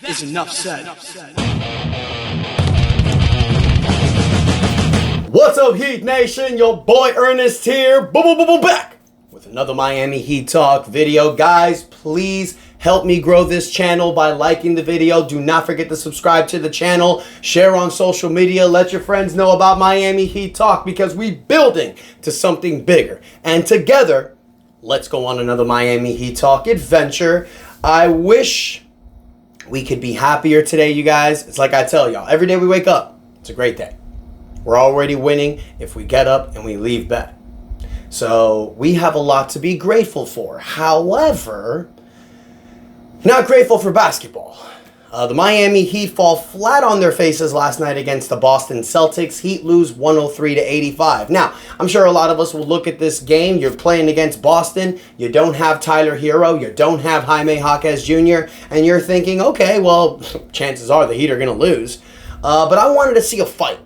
is enough said. What's up, Heat Nation? Your boy Ernest here. Boom, back with another Miami Heat Talk video. Guys, please help me grow this channel by liking the video. Do not forget to subscribe to the channel. Share on social media. Let your friends know about Miami Heat Talk because we're building to something bigger. And together, let's go on another Miami Heat Talk adventure. I wish we could be happier today, you guys. It's like I tell y'all, every day we wake up, it's a great day. We're already winning if we get up and we leave bed. So we have a lot to be grateful for. However, not grateful for basketball. The Miami Heat fall flat on their faces last night against the Boston Celtics. Heat lose 103-85. Now, I'm sure a lot of us will look at this game. You're playing against Boston. You don't have Tyler Hero. You don't have Jaime Jaquez Jr. And you're thinking, okay, well, chances are the Heat are going to lose. But I wanted to see a fight.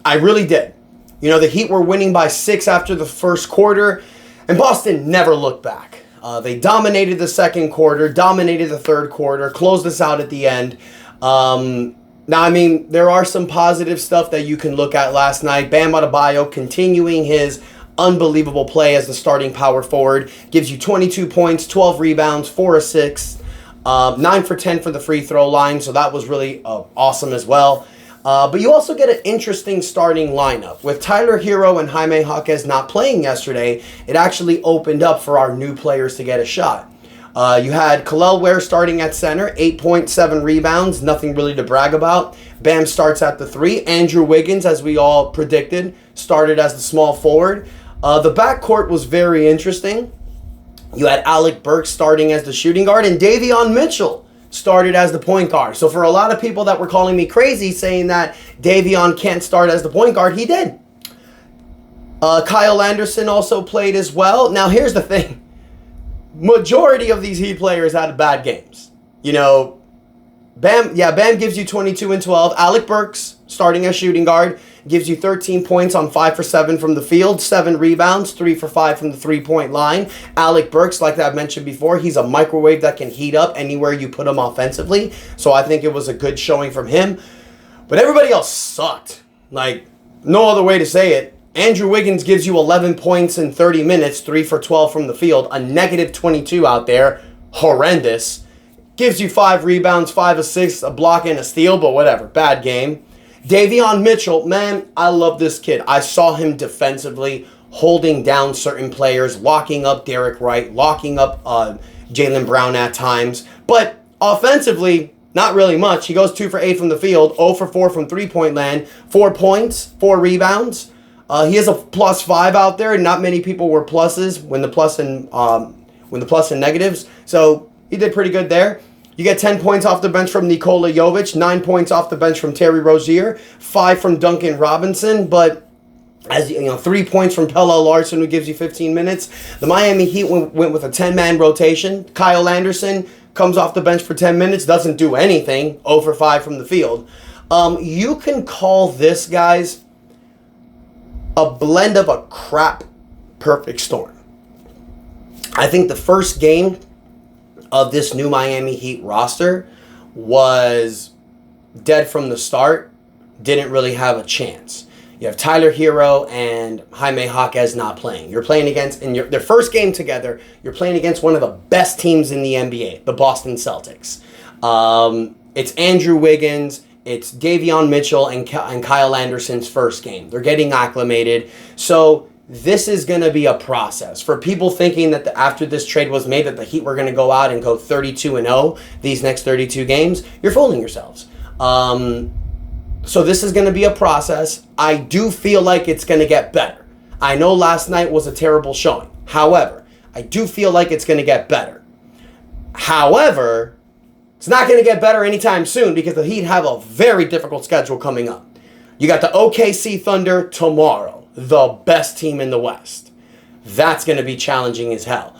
I really did. You know, the Heat were winning by 6 after the first quarter, and Boston never looked back. They dominated the second quarter, dominated the third quarter, closed us out at the end. Now, I mean, there are some positive stuff that you can look at last night. Bam Adebayo continuing his unbelievable play as the starting power forward. Gives you 22 points, 12 rebounds, 4 assists, 9 for 10 for the free throw line. So that was really awesome as well. But you also get an interesting starting lineup. With Tyler Hero and Jaime Jaquez not playing yesterday, it actually opened up for our new players to get a shot. You had Kel'el Ware starting at center, 8.7 rebounds, nothing really to brag about. Bam starts at the 3. Andrew Wiggins, as we all predicted, started as the small forward. The backcourt was very interesting. You had Alec Burks starting as the shooting guard, and Davion Mitchell started as the point guard. So for a lot of people that were calling me crazy saying that Davion can't start as the point guard, he did. Kyle Anderson also played as well. Now here's the thing. Majority of these Heat players had bad games. You know, Bam gives you 22 and 12. Alec Burks, starting as shooting guard, gives you 13 points on 5 for 7 from the field, 7 rebounds, 3 for 5 from the three-point line. Alec Burks, like I've mentioned before, he's a microwave that can heat up anywhere you put him offensively. So I think it was a good showing from him. But everybody else sucked. Like, no other way to say it. Andrew Wiggins gives you 11 points in 30 minutes, 3 for 12 from the field, a negative 22 out there. Horrendous. Gives you 5 rebounds, 5 assists, a block, and a steal, but whatever. Bad game. Davion Mitchell, man, I love this kid. I saw him defensively holding down certain players, locking up Derek Wright, locking up Jaylen Brown at times. But offensively, not really much. He goes 2 for 8 from the field, 0 for 4 from three-point land, 4 points, 4 rebounds. He has a +5 out there. Not many people were pluses when the plus and negatives. So he did pretty good there. You get 10 points off the bench from Nikola Jovic, 9 points off the bench from Terry Rozier, 5 from Duncan Robinson, but as you know, 3 points from Pelle Larsson, who gives you 15 minutes. The Miami Heat went with a 10-man rotation. Kyle Anderson comes off the bench for 10 minutes, doesn't do anything, 0 for 5 from the field. You can call this, guys, a blend of a crap perfect storm. I think the first game of this new Miami Heat roster was dead from the start, didn't really have a chance. You have Tyler Hero and Jaime Jaquez not playing. You're playing against, in their first game together, you're playing against one of the best teams in the NBA, the Boston Celtics. It's Andrew Wiggins, it's Davion Mitchell, and Kyle Anderson's first game. They're getting acclimated. So this is going to be a process. For people thinking that after this trade was made that the Heat were going to go out and go 32-0 these next 32 games, you're fooling yourselves. So this is going to be a process. I do feel like it's going to get better. I know last night was a terrible showing. However, I do feel like it's going to get better. However, it's not going to get better anytime soon because the Heat have a very difficult schedule coming up. You got the OKC Thunder tomorrow, the best team in the West. That's going to be challenging as hell.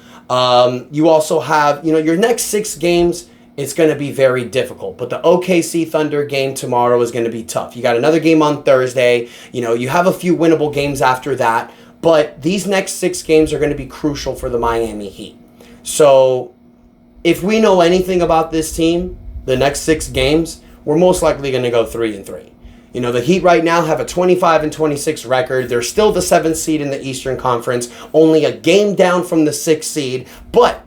You also have, your next 6 games, it's going to be very difficult. But the OKC Thunder game tomorrow is going to be tough. You got another game on Thursday. You have a few winnable games after that. But these next 6 games are going to be crucial for the Miami Heat. So if we know anything about this team, the next 6 games, we're most likely going to go 3-3. You know, the Heat right now have a 25-26 record. They're still the 7th seed in the Eastern Conference, only a game down from the 6th seed, but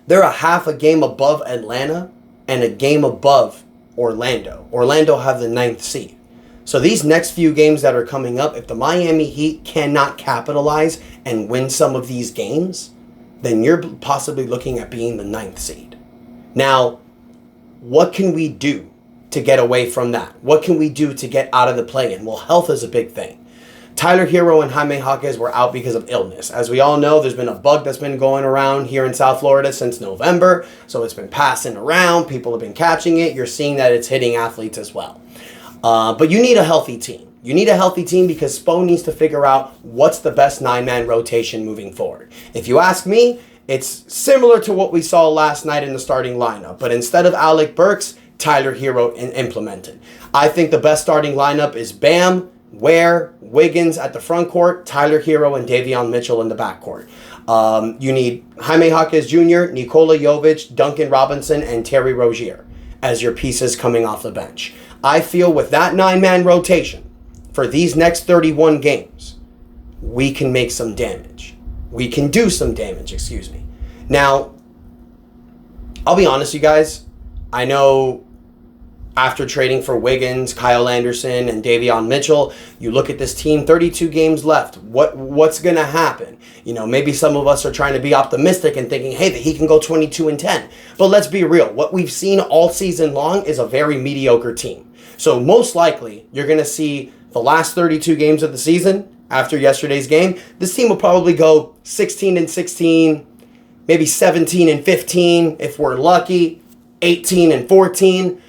they're a half a game above Atlanta and a game above Orlando. Orlando have the 9th seed. So these next few games that are coming up, if the Miami Heat cannot capitalize and win some of these games, then you're possibly looking at being the 9th seed. Now, what can we do to get away from that? What can we do to get out of the play-in? Well, health is a big thing. Tyler Hero and Jaime Jaquez were out because of illness. As we all know, there's been a bug that's been going around here in South Florida since November, so it's been passing around. People have been catching it. You're seeing that it's hitting athletes as well. But you need a healthy team. You need a healthy team because Spo needs to figure out what's the best 9-man rotation moving forward. If you ask me, it's similar to what we saw last night in the starting lineup, but instead of Alec Burks, Tyler Hero implemented. I think the best starting lineup is Bam, Ware, Wiggins at the front court, Tyler Hero and Davion Mitchell in the back court. You need Jaime Jaquez Jr., Nikola Jovic, Duncan Robinson, and Terry Rozier as your pieces coming off the bench. I feel with that 9-man rotation for these next 31 games, we can make some damage. We can do some damage, excuse me. Now, I'll be honest, you guys. I know after trading for Wiggins, Kyle Anderson, and Davion Mitchell, you look at this team, 32 games left. What's going to happen? You know, maybe some of us are trying to be optimistic and thinking, hey, that he can go 22-10. But let's be real. What we've seen all season long is a very mediocre team. So most likely, you're going to see the last 32 games of the season after yesterday's game. This team will probably go 16-16, maybe 17-15 if we're lucky, 18-14.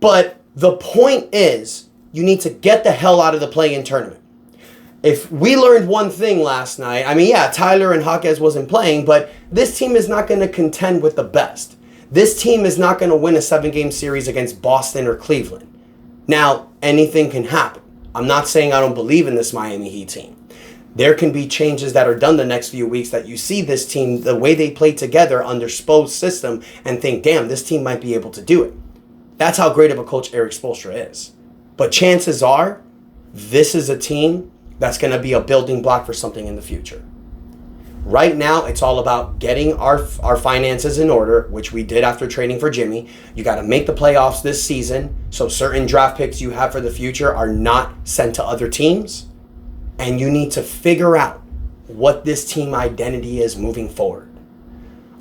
But the point is, you need to get the hell out of the play-in tournament. If we learned one thing last night, I mean, yeah, Tyler and Jaquez wasn't playing, but this team is not going to contend with the best. This team is not going to win a 7-game series against Boston or Cleveland. Now, anything can happen. I'm not saying I don't believe in this Miami Heat team. There can be changes that are done the next few weeks that you see this team, the way they play together under Spo's system, and think, damn, this team might be able to do it. That's how great of a coach Erik Spoelstra is. But chances are, this is a team that's going to be a building block for something in the future. Right now, it's all about getting our finances in order, which we did after trading for Jimmy. You got to make the playoffs this season, so certain draft picks you have for the future are not sent to other teams. And you need to figure out what this team identity is moving forward.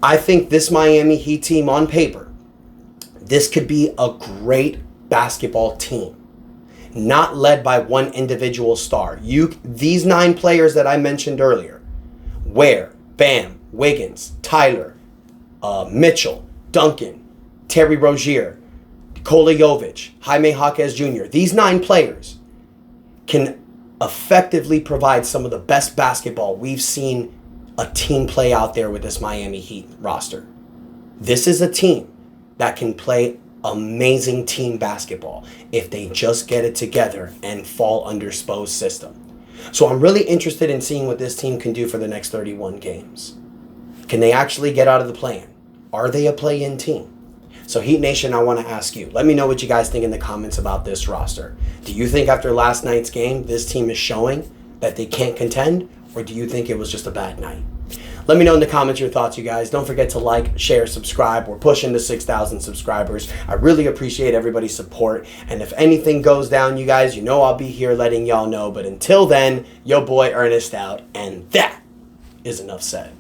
I think this Miami Heat team on paper, this could be a great basketball team, not led by one individual star. These 9 players that I mentioned earlier, Ware, Bam, Wiggins, Tyler, Mitchell, Duncan, Terry Rozier, Nikola Jovic, Jaime Jaquez Jr., these 9 players can effectively provide some of the best basketball we've seen a team play out there with this Miami Heat roster. This is a team that can play amazing team basketball if they just get it together and fall under Spo's system. So I'm really interested in seeing what this team can do for the next 31 games. Can they actually get out of the play-in? Are they a play-in team? So Heat Nation, I want to ask you. Let me know what you guys think in the comments about this roster. Do you think after last night's game, this team is showing that they can't contend? Or do you think it was just a bad night? Let me know in the comments your thoughts, you guys. Don't forget to like, share, subscribe. We're pushing to 6,000 subscribers. I really appreciate everybody's support. And if anything goes down, you guys, you know I'll be here letting y'all know. But until then, your boy Ernest out. And that is enough said.